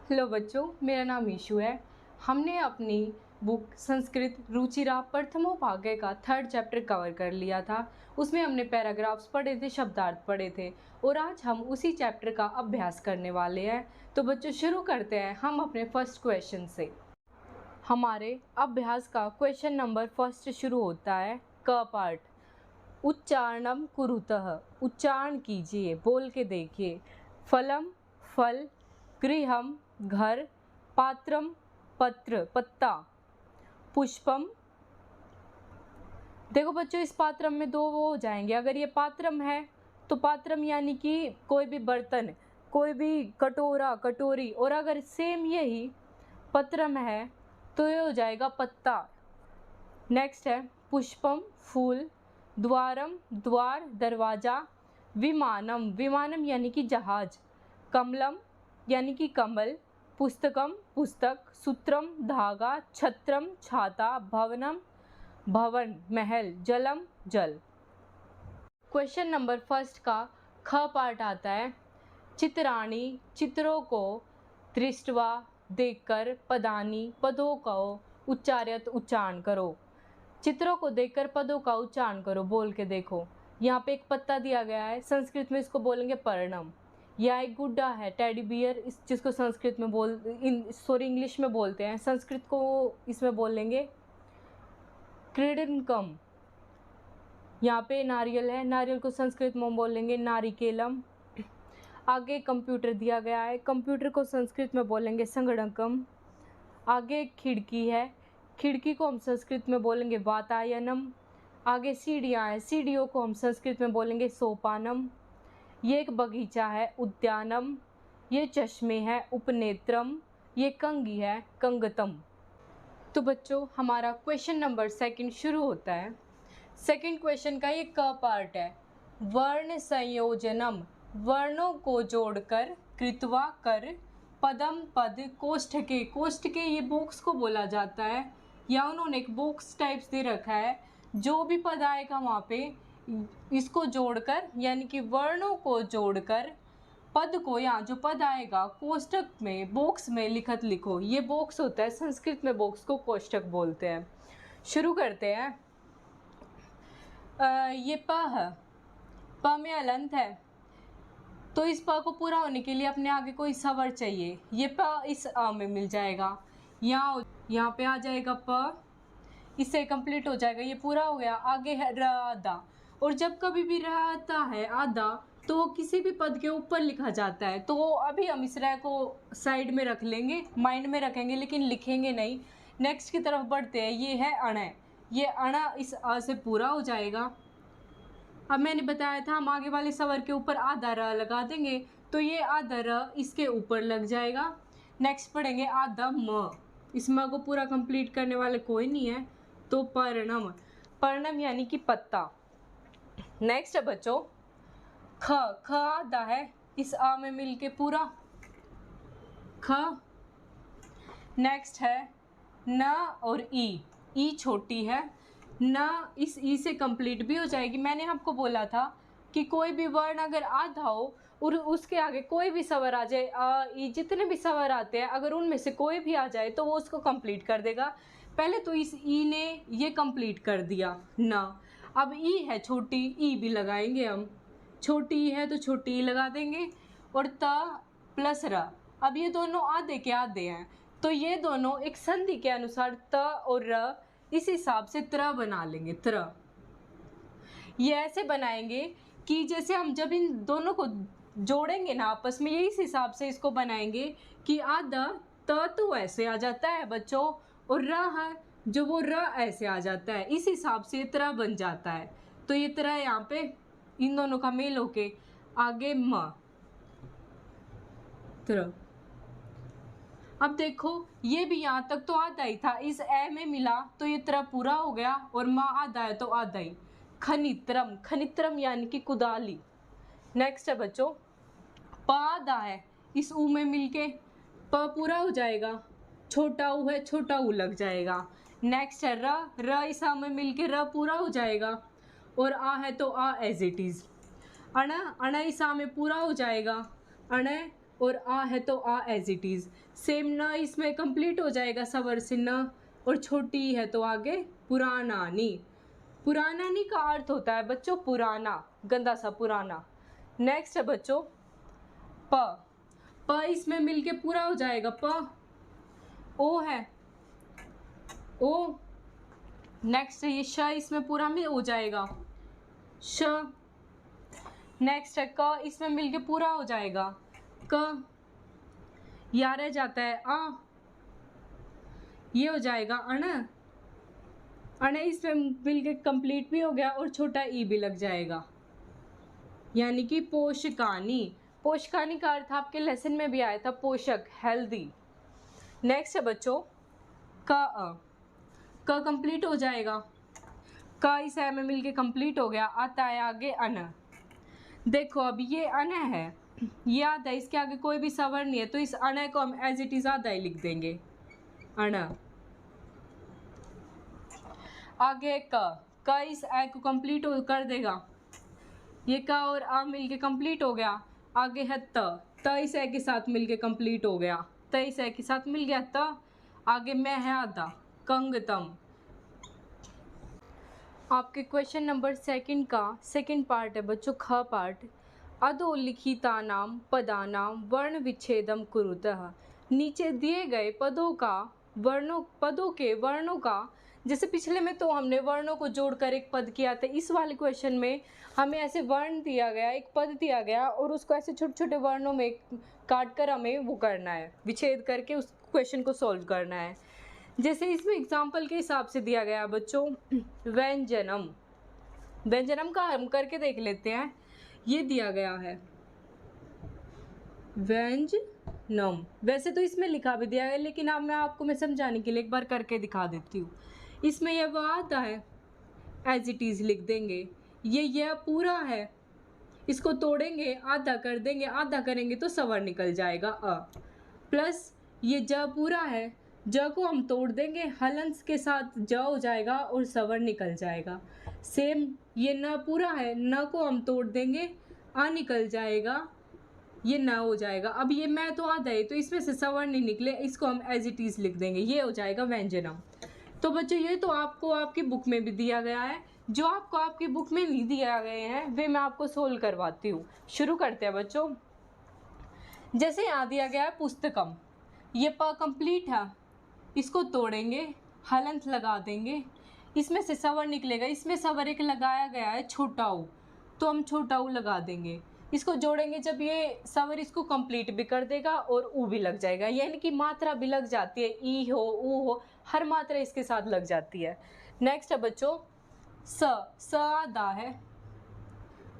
Hello बच्चों, मेरा नाम ईशु है। हमने अपनी बुक संस्कृत रुचिरा प्रथमोपाध्याय का 3rd चैप्टर कवर कर लिया था। उसमें हमने पैराग्राफ्स पढ़े थे, शब्दार्थ पढ़े थे और आज हम उसी चैप्टर का अभ्यास करने वाले हैं। तो बच्चों शुरू करते हैं हम अपने फर्स्ट क्वेश्चन से। हमारे अभ्यास का क्वेश्चन नंबर फर्स्ट शुरू होता है क पार्ट। उच्चारणम कुरुतः, उच्चारण कीजिए, बोल के देखिए। फलम फल, गृहम घर, पात्रम पत्र पत्ता, पुष्पम। देखो बच्चों, इस पात्रम में दो वो हो जाएंगे। अगर ये पात्रम है तो पात्रम यानी कि कोई भी बर्तन, कोई भी कटोरा कटोरी, और अगर सेम यही पत्रम है तो ये हो जाएगा पत्ता। नेक्स्ट है पुष्पम फूल, द्वारम द्वार दरवाजा, विमानम विमानम यानी कि जहाज, कमलम यानी कि कमल, पुस्तकम पुस्तक, सूत्रम धागा, छत्रम छाता, भवनम भवन महल, जलम जल। क्वेश्चन नंबर फर्स्ट का ख पार्ट आता है। चित्राणी, चित्रों को, दृष्टवा देखकर, पदानी पदों का उच्चारित उच्चारण करो। चित्रों को देखकर पदों का उच्चारण करो, बोल के देखो। यहाँ पे एक पत्ता दिया गया है, संस्कृत में इसको बोलेंगे पर्णम। यह एक गुड्डा है, टेडी बियर, इस जिसको संस्कृत में इंग्लिश में बोलते हैं, संस्कृत को इसमें बोलेंगे क्रीडनकम। यहाँ पे नारियल है, नारियल को संस्कृत में बोलेंगे नारिकेलम। आगे कंप्यूटर दिया गया है, कंप्यूटर को संस्कृत में बोलेंगे संगणकम। आगे एक खिड़की है, खिड़की को हम संस्कृत में बोलेंगे वातायनम। आगे सीढ़ियाँ हैं, सीढ़ियों को हम संस्कृत में बोलेंगे सोपानम। ये एक बगीचा है, उद्यानम। ये चश्मे हैं, उपनेत्रम। ये कंघी है, कंगतम। तो बच्चों हमारा क्वेश्चन नंबर सेकंड शुरू होता है। सेकंड क्वेश्चन का ये क पार्ट है। वर्ण संयोजनम, वर्णों को जोड़कर, कृत्वा कर, पदम पद, कोष्ठके, कोष्ठके ये बॉक्स को बोला जाता है, या उन्होंने एक बॉक्स टाइप्स दे रखा है। जो भी पद आएगा वहाँ पे इसको जोड़कर, यानी कि वर्णों को जोड़कर पद को, यहाँ जो पद आएगा कोष्ठक में, बॉक्स में लिखत लिखो। ये बॉक्स होता है, संस्कृत में बॉक्स को कोष्ठक बोलते हैं। शुरू करते हैं। ये प है, प में अलंत है, तो इस प को पूरा होने के लिए अपने आगे कोई स्वर चाहिए। ये प इस अ में मिल जाएगा, यहाँ पे आ जाएगा प, इससे कंप्लीट हो जाएगा, ये पूरा हो गया। आगे है र आधा, और जब कभी भी र आता है आधा तो वो किसी भी पद के ऊपर लिखा जाता है। तो अभी हम इस र को साइड में रख लेंगे, माइंड में रखेंगे, लेकिन लिखेंगे नहीं। नेक्स्ट की तरफ बढ़ते हैं। ये है अण, ये अण इस अ से पूरा हो जाएगा। अब मैंने बताया था हम आगे वाले स्वर के ऊपर आधा र लगा देंगे, तो ये आधा र इसके ऊपर लग जाएगा। नेक्स्ट पढ़ेंगे आधा म, इस म को पूरा कंप्लीट करने वाले कोई नहीं है, तो पर्णम, पर्णम यानी कि पत्ता। नेक्स्ट है बच्चों ख, ख आधा है, इस आ में मिलके पूरा ख। नेक्स्ट है न और ई छोटी है, न इस ई से कंप्लीट भी हो जाएगी। मैंने आपको बोला था कि कोई भी वर्ण अगर आधा हो और उसके आगे कोई भी स्वर आ जाए, आ ई जितने भी स्वर आते हैं, अगर उनमें से कोई भी आ जाए तो वो उसको कंप्लीट कर देगा। पहले तो इस ई ने ये कंप्लीट कर दिया न। अब ई है छोटी, ई भी लगाएंगे हम, छोटी ई है तो छोटी ई लगा देंगे, और त प्लस र। अब ये दोनों आधे के आधे हैं, तो ये दोनों एक संधि के अनुसार त और र इस हिसाब से त्र बना लेंगे। त्र ये ऐसे बनाएंगे कि जैसे हम जब इन दोनों को जोड़ेंगे ना आपस में, ये इस हिसाब से इसको बनाएंगे कि आधा त तो ऐसे आ जाता है बच्चों, और र है जो वो र ऐसे आ जाता है, इस हिसाब से ये त्र बन जाता है। तो ये त्र यहाँ पे इन दोनों का मेल होके आगे म, त्र। अब देखो ये भी यहाँ तक तो आधा ही था, इस ए में मिला तो ये त्र पूरा हो गया, और म आधा है तो आधा ही। खनित्रम, खनित्रम यानी कि कुदाली। नेक्स्ट है बच्चों प आधा है, इस ऊ में मिलके प पूरा हो जाएगा, छोटा ऊ है छोटा ऊ लग जाएगा। नेक्स्ट है र, र इस आ में मिलके र पूरा हो जाएगा, और आ है तो आ एज इट इज। अण, अण इस आ में पूरा हो जाएगा, अण और आ है तो आ एज इट इज। सेम न इसमें कंप्लीट हो जाएगा सवर से न, और छोटी है तो आगे पुराना नी। पुराना नी का अर्थ होता है बच्चों पुराना, गंदा सा पुराना। नेक्स्ट है बच्चों प। प इसमें मिलके पूरा हो जाएगा प। ओ है ओ। नेक्स्ट है ये श, इसमें पूरा में हो जाएगा श। नेक्स्ट है क, इसमें मिलके पूरा हो जाएगा क। या रह जाता है आ, ये हो जाएगा अण। अण इसमें मिलके कंप्लीट भी हो गया और छोटा ई भी लग जाएगा, यानी कि पोषकानी। पोषकानी का अर्थ आपके लेसन में भी आया था पोषक, हेल्दी। नेक्स्ट है बच्चों क। क कंप्लीट हो जाएगा, क इस ए में मिलके कंप्लीट हो गया, आता है आगे अन। देखो अब ये अन है, ये आधा, इसके आगे कोई भी सवर नहीं है, तो इस अन को हम एज इट इज आधा ही लिख देंगे अन। आगे क इस ए को कंप्लीट कर देगा, ये क और आ मिलके कंप्लीट हो गया। आगे है त इस ए के साथ मिलके कंप्लीट हो गया, त इस ए के साथ मिल गया त। आगे मैं है आधा कंगतम। आपके क्वेश्चन नंबर सेकंड का सेकंड पार्ट है बच्चों ख पार्ट। अधोलिखितानाम पदानाम वर्ण विच्छेदम कुरुतः। नीचे दिए गए पदों के वर्णों का, जैसे पिछले में तो हमने वर्णों को जोड़कर एक पद किया था, इस वाले क्वेश्चन में हमें ऐसे वर्ण दिया गया, एक पद दिया गया और उसको ऐसे छोटे छोटे वर्णों में काट कर हमें वो करना है, विच्छेद करके उस क्वेश्चन को सॉल्व करना है। जैसे इसमें एग्जाम्पल के हिसाब से दिया गया बच्चों व्यंजनम। व्यंजनम का हम करके देख लेते हैं। ये दिया गया है व्यंजनम, वैसे तो इसमें लिखा भी दिया है लेकिन अब मैं समझाने के लिए एक बार करके दिखा देती हूँ। इसमें यह वह आता है एज इट इज लिख देंगे, ये पूरा है, इसको तोड़ेंगे आधा कर देंगे, आधा करेंगे तो सवर निकल जाएगा अ। प्लस ये ज पूरा है, ज को हम तोड़ देंगे, हलंस के साथ ज हो जाएगा और सवर निकल जाएगा। सेम ये न पूरा है, न को हम तोड़ देंगे, आ निकल जाएगा, ये न हो जाएगा। अब ये मैं तो आधा है तो इसमें से सवर नहीं निकले, इसको हम एज इट इज लिख देंगे, ये हो जाएगा व्यंजनम। तो बच्चों ये तो आपको आपकी बुक में भी दिया गया है, जो आपको आपकी बुक में नहीं दिया गए हैं वे मैं आपको सोल्व करवाती हूँ। शुरू करते हैं बच्चों। जैसे यहाँ दिया गया है पुस्तकम, ये प कंप्लीट है, इसको तोड़ेंगे, हलंत लगा देंगे, इसमें से सवर निकलेगा, इसमें सवर एक लगाया गया है छोटा ऊ, तो हम छोटा ऊ लगा देंगे, इसको जोड़ेंगे, जब ये सवर इसको कंप्लीट भी कर देगा और ऊ भी लग जाएगा, यानी कि मात्रा भी लग जाती है, ई हो ऊ हो हर मात्रा इसके साथ लग जाती है। नेक्स्ट है बच्चों स आधा है,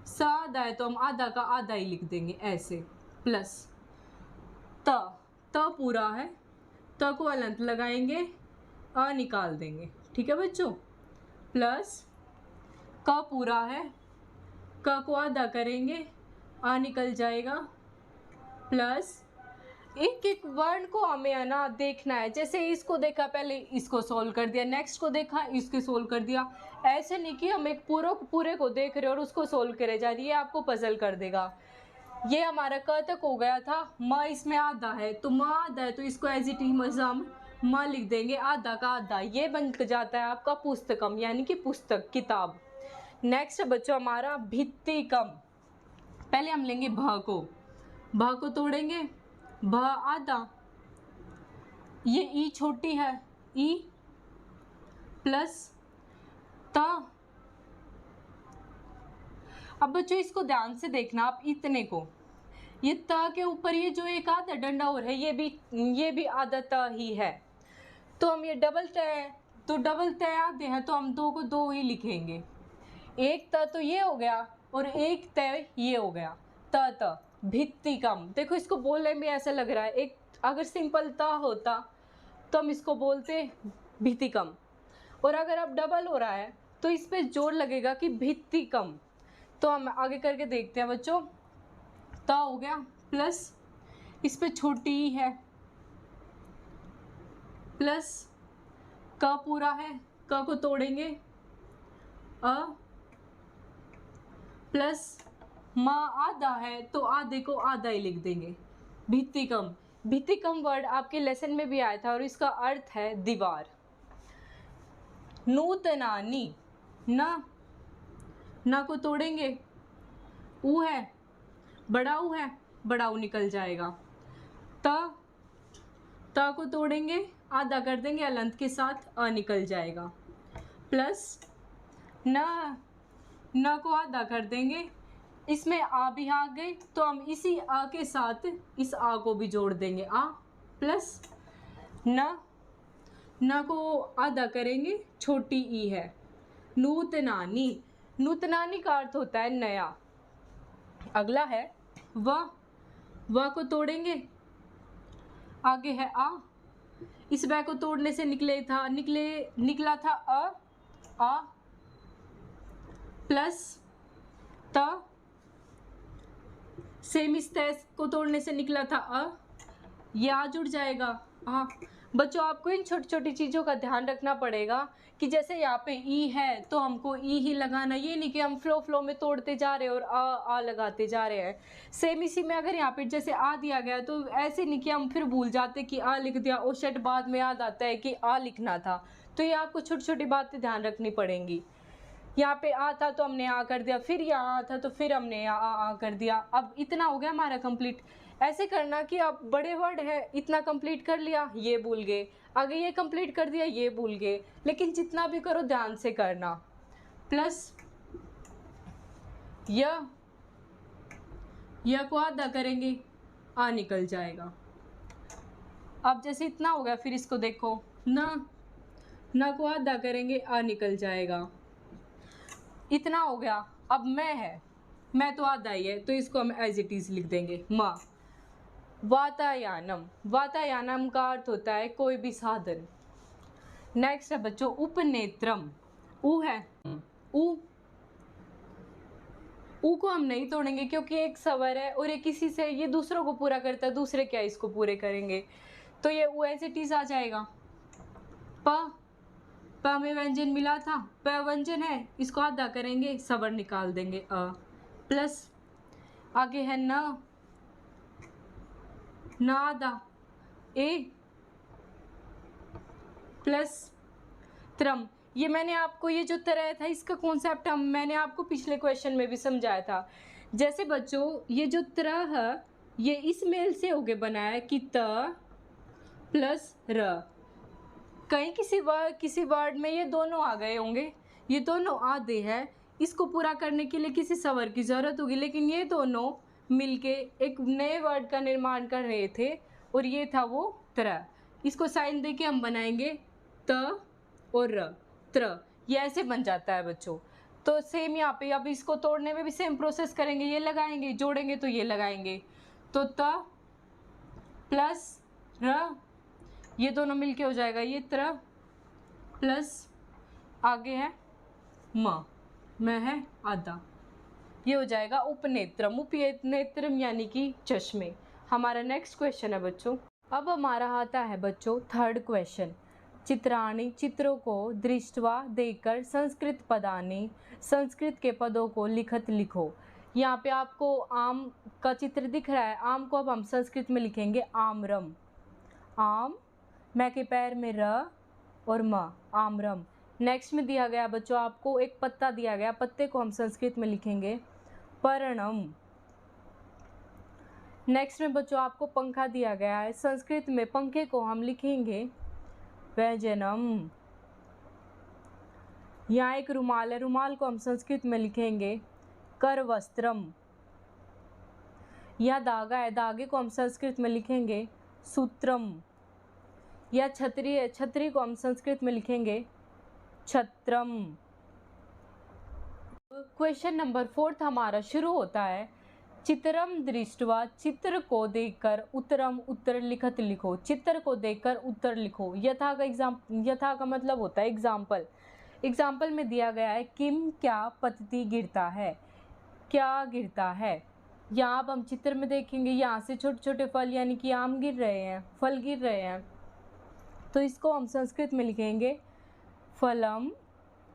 स आधा है तो हम आधा का आधा ही लिख देंगे ऐसे। प्लस त पूरा है, त को अलंत लगाएंगे, अ निकाल देंगे, ठीक है बच्चों। प्लस क पूरा है, क को आधा करेंगे, आ निकल जाएगा। प्लस एक एक वर्ण को हमें है ना देखना है, जैसे इसको देखा पहले इसको सोल्व कर दिया, नेक्स्ट को देखा इसके सोल्व कर दिया, ऐसे नहीं कि हम एक पूरे को देख रहे और उसको सोल्व करे जा रही है, आपको पजल कर देगा। ये हमारा क तक हो गया था, म इसमें आधा है तो म आधा है तो इसको एज इट इज हम म लिख देंगे, आधा का आधा, ये बन जाता है आपका पुस्तकम, यानी कि पुस्तक किताब। नेक्स्ट बच्चों हमारा भित्तिकम। पहले हम लेंगे भ को तोड़ेंगे, भ आधा, ये ई छोटी है, ई प्लस त। अब बच्चों इसको ध्यान से देखना आप, इतने को ये त के ऊपर ये जो एक आधा डंडा और है ये भी आधा त ही है, तो हम ये डबल त आधे हैं तो हम दो को दो ही लिखेंगे, एक त तो ये हो गया और एक त ये हो गया, त भित्तिकम। देखो इसको बोलने में ऐसा लग रहा है, एक अगर सिंपल त होता तो हम इसको बोलते भित्तिकम, और अगर अब डबल हो रहा है तो इस पे जोर लगेगा कि भित्तिकम। तो हम आगे करके देखते हैं बच्चों, त हो गया, प्लस इस पे छोटी ई है, प्लस क पूरा है, क को तोड़ेंगे, अ प्लस म आधा है तो आधे को आधा ही लिख देंगे, भित्तिकम। भित्तिकम वर्ड आपके लेसन में भी आया था और इसका अर्थ है दीवार। नूतनानी, ना को तोड़ेंगे, ऊ है, बड़ा ऊ है, बड़ा ऊ निकल जाएगा। ता को तोड़ेंगे, आधा कर देंगे अलंत के साथ, अ निकल जाएगा। प्लस ना को आधा कर देंगे, इसमें आ भी आ गई तो हम इसी आ के साथ इस आ को भी जोड़ देंगे, आ प्लस ना को आधा करेंगे, छोटी ई है। नूतनानी, नूतनानी का अर्थ होता है नया। अगला है व को तोड़ेंगे, आगे है आ, इस व को तोड़ने से निकला था आ प्लस त, सेम इस तैस को तोड़ने से निकला था अ, ये आ जुड़ जाएगा आ। बच्चों आपको इन छोटी छोटी चीज़ों का ध्यान रखना पड़ेगा कि जैसे यहाँ पे ई है तो हमको ई ही लगाना, ये नहीं कि हम फ्लो में तोड़ते जा रहे हैं और आ लगाते जा रहे हैं। सेम इसी में अगर यहाँ पे जैसे आ दिया गया तो ऐसे नहीं कि हम फिर भूल जाते कि आ लिख दिया, ओ शट बाद में याद आता है कि आ लिखना था। तो ये आपको छोटी छोटी बातें ध्यान रखनी पड़ेंगी। यहाँ पे आ था तो हमने आ कर दिया, फिर यहाँ आ था तो फिर हमने आ कर दिया। अब इतना हो गया हमारा कंप्लीट। ऐसे करना कि अब बड़े वर्ड है, इतना कंप्लीट कर लिया, ये भूल गए, आगे ये कंप्लीट कर दिया, ये भूल गए, लेकिन जितना भी करो ध्यान से करना। प्लस यह को आधा करेंगे, आ निकल जाएगा। अब जैसे इतना हो गया, फिर इसको देखो, ना को आधा करेंगे, आ निकल जाएगा। इतना हो गया। अब मैं तो आधा ही है तो इसको हम एज इट इज लिख देंगे माँ। वातायानम, वातायानम का अर्थ होता है कोई भी साधन। नेक्स्ट है बच्चों उपनेत्रम। ऊ है, ऊ को हम नहीं तोड़ेंगे क्योंकि एक स्वर है और ये किसी से, ये दूसरों को पूरा करता है, दूसरे क्या इसको पूरे करेंगे, तो ये ऊ एज इट इज आ जाएगा। प में व्यंजन मिला था, प व्यंजन है, इसको आधा करेंगे, स्वर निकाल देंगे अ। प्लस आगे है न आधा ए प्लस त्रम। ये मैंने आपको, ये जो तरह था इसका कॉन्सेप्ट मैंने आपको पिछले क्वेश्चन में भी समझाया था। जैसे बच्चों ये जो तरह है ये इस मेल से होके बना है कि त प्लस र। कहीं किसी वर्ड में ये दोनों आ गए होंगे, ये दोनों आधे हैं, इसको पूरा करने के लिए किसी स्वर की ज़रूरत होगी, लेकिन ये दोनों मिलके एक नए वर्ड का निर्माण कर रहे थे और ये था वो तरह। इसको साइन दे के हम बनाएंगे त और र, त्र, ये ऐसे बन जाता है बच्चों। तो सेम यहाँ पे अब इसको तोड़ने में भी सेम प्रोसेस करेंगे, ये लगाएंगे, जोड़ेंगे तो ये लगाएंगे, तो त प्लस र, ये दोनों मिलके हो जाएगा ये त्र, प्लस आगे है म है आधा, ये हो जाएगा उपनेत्रम। उपनेत्रम यानी कि चश्मे। हमारा नेक्स्ट क्वेश्चन है बच्चों। अब हमारा आता है बच्चों थर्ड क्वेश्चन। चित्राणि, चित्रों को दृष्टवा देखकर संस्कृत पदानि, संस्कृत के पदों को लिखत लिखो। यहाँ पे आपको आम का चित्र दिख रहा है, आम को अब हम संस्कृत में लिखेंगे आम्रम। आम, मैं के पैर में र और म, आम्रम। नेक्स्ट में दिया गया बच्चों आपको एक पत्ता दिया गया, पत्ते को हम संस्कृत में लिखेंगे पर्णम। नेक्स्ट में बच्चों आपको पंखा दिया गया है, संस्कृत में पंखे को हम लिखेंगे व्यजनम। यहाँ एक रुमाल है, रुमाल को हम संस्कृत में लिखेंगे करवस्त्रम। यहाँ धागा है, धागे को हम संस्कृत में लिखेंगे सूत्रम। या छतरी है, छतरी को हम संस्कृत में लिखेंगे छत्रम। क्वेश्चन नंबर 4 हमारा शुरू होता है चित्रम दृष्टवा, चित्र को देखकर उत्तरम, उत्तर लिखत लिखो। चित्र को देखकर उत्तर लिखो। यथा का मतलब होता है एग्जाम्पल। एग्जाम्पल में दिया गया है किम, क्या, पतती, गिरता है, क्या गिरता है। यहाँ अब हम चित्र में देखेंगे, यहाँ से छोटे छोटे फल यानी कि आम गिर रहे हैं, फल गिर रहे हैं, तो इसको हम संस्कृत में लिखेंगे फलम,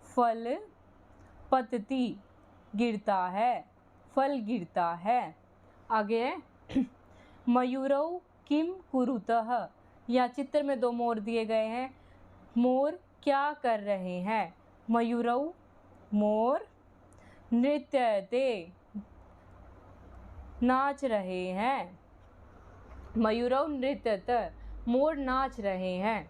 फल, पतती, गिरता है, फल गिरता है। आगे है मयूरौ किम कुरुतः, यहाँ चित्र में 2 मोर दिए गए हैं। मोर क्या कर रहे हैं? मयूरौ मोर, नृत्यते नाच रहे हैं। मयूरौ नृत्यत, मोर नाच रहे हैं।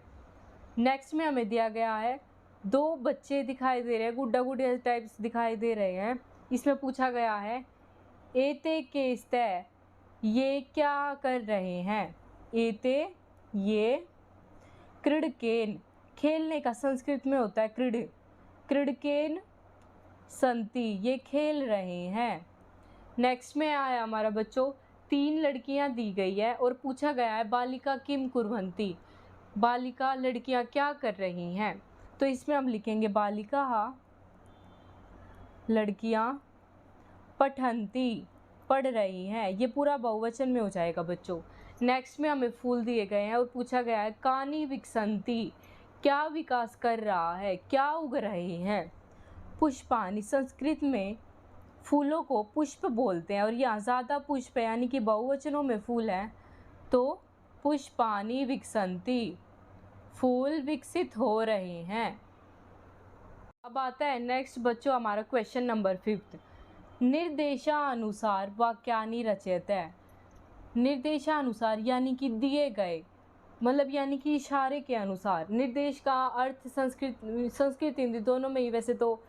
नेक्स्ट में हमें दिया गया है 2 बच्चे दिखाई दे रहे हैं, गुड्डा गुड़िया टाइप्स दिखाई दे रहे हैं। इसमें पूछा गया है एते केस्ते, ये क्या कर रहे हैं? एते ये, क्रीडकेन खेलने का संस्कृत में होता है क्रीड, क्रीडकेन संति ये खेल रहे हैं। नेक्स्ट में आया हमारा बच्चों 3 लड़कियां दी गई है और पूछा गया है बालिका किम कुर्वन्ति, बालिका लड़कियां क्या कर रही हैं? तो इसमें हम लिखेंगे बालिका लड़कियां, पठन्ति पढ़ रही हैं, ये पूरा बहुवचन में हो जाएगा बच्चों। नेक्स्ट में हमें फूल दिए गए हैं और पूछा गया है कानी विकसन्ति, क्या विकास कर रहा है, क्या उग रहे हैं? पुष्पानि, संस्कृत में फूलों को पुष्प बोलते हैं और यहाँ ज़्यादा पुष्प है यानी कि बहुवचनों में फूल हैं, तो पुष्पानि विकसन्ति, फूल विकसित हो रहे हैं। अब आता है नेक्स्ट बच्चों हमारा क्वेश्चन नंबर 5। निर्देशानुसार वाक्यानि रचयते, निर्देशानुसार यानी कि दिए गए, मतलब यानी कि इशारे के अनुसार। निर्देश का अर्थ संस्कृत हिंदी दोनों में ही वैसे तो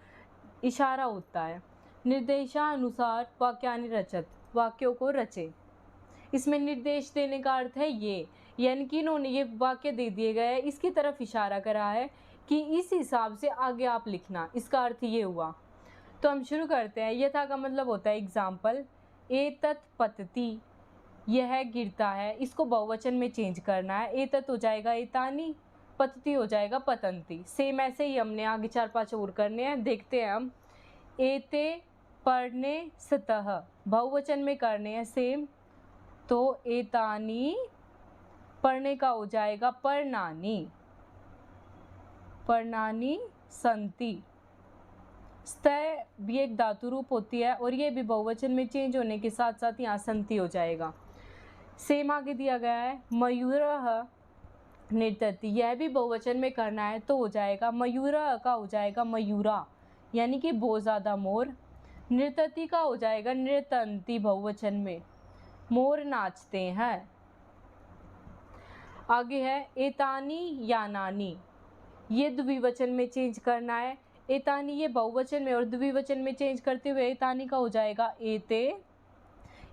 इशारा होता है। निर्देशानुसार वाक्यानि रचत, वाक्यों को रचे। इसमें निर्देश देने का अर्थ है ये, यानी कि इन्होंने ये वाक्य दे दिए गए हैं, इसकी तरफ इशारा करा है कि इस हिसाब से आगे आप लिखना, इसका अर्थ ये हुआ। तो हम शुरू करते हैं। यथा का मतलब होता है एग्जाम्पल, एतत् पतति, यह गिरता है, इसको बहुवचन में चेंज करना है। एतत् हो जाएगा एतानि, पतति हो जाएगा पतन्ति। सेम ऐसे ही हमने आगे 4-5 और करने हैं, देखते हैं हम। एते पढ़ने सतः, बहुवचन में करने हैं सेम, तो एतानि पढ़ने का हो जाएगा पर्णानि, पर्णानि सन्ति। स्तय भी एक धातु रूप होती है और ये भी बहुवचन में चेंज होने के साथ साथ यहाँ संति हो जाएगा। सेम आगे दिया गया है मयूरः नृत्यति, यह भी बहुवचन में करना है तो हो जाएगा मयूरः का हो जाएगा मयूरा, यानी कि बहुत ज़्यादा मोर। नृत्यति का हो जाएगा नृत्यन्ति बहुवचन में, मोर नाचते हैं। आगे है एतानि यानानि, ये द्विवचन में चेंज करना है। एतानि ये बहुवचन में और द्विवचन में चेंज करते हुए एतानि का हो जाएगा एते,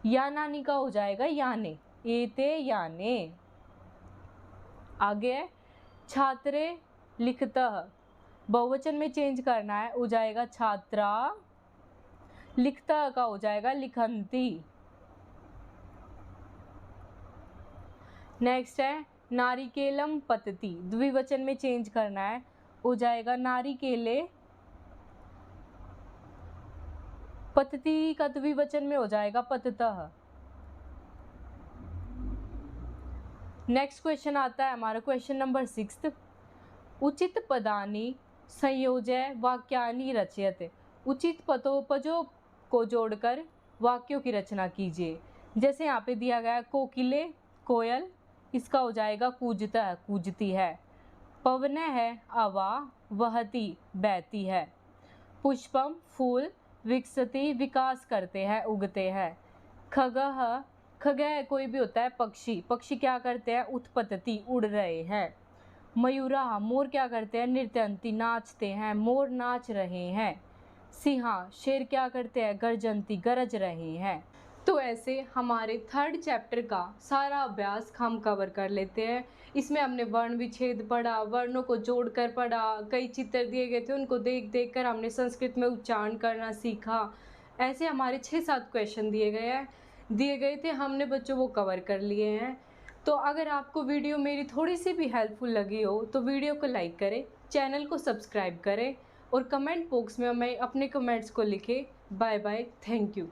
यानानि का हो जाएगा याने, एते याने। आगे है छात्रे लिखतः, बहुवचन में चेंज करना है, हो जाएगा छात्रा, लिखतः का हो जाएगा लिखन्ति। नेक्स्ट है नारिकेलम पतति, द्विवचन में चेंज करना है, हो जाएगा नारिकेले, पतति का द्विवचन में हो जाएगा पततः। नेक्स्ट क्वेश्चन आता है हमारा क्वेश्चन नंबर 6। उचित पदानि संयोज्य वाक्यानि रचयते, उचित पदों को जोड़कर वाक्यों की रचना कीजिए। जैसे यहाँ पे दिया गया कोकिले कोयल, इसका हो जाएगा कूजता कूजती है। पवन है हवा, वहती बहती है। पुष्पम फूल, विकसति विकास करते हैं उगते हैं। खगः, खगः कोई भी होता है पक्षी, पक्षी क्या करते हैं उत्पत्ति उड़ रहे हैं। मयूरा मोर क्या करते हैं नृत्यन्ति नाचते हैं, मोर नाच रहे हैं। सिंहा शेर क्या करते हैं गर्जन्ति गरज रहे हैं। तो ऐसे हमारे 3rd चैप्टर का सारा अभ्यास हम कवर कर लेते हैं। इसमें हमने वर्ण विच्छेद पढ़ा, वर्णों को जोड़कर पढ़ा, कई चित्र दिए गए थे उनको देख देख कर हमने संस्कृत में उच्चारण करना सीखा। ऐसे हमारे 6-7 क्वेश्चन दिए गए थे, हमने बच्चों वो कवर कर लिए हैं। तो अगर आपको वीडियो मेरी थोड़ी सी भी हेल्पफुल लगी हो तो वीडियो को लाइक करें, चैनल को सब्सक्राइब करें और कमेंट बॉक्स में हमें अपने कमेंट्स को लिखें। Bye bye, thank you.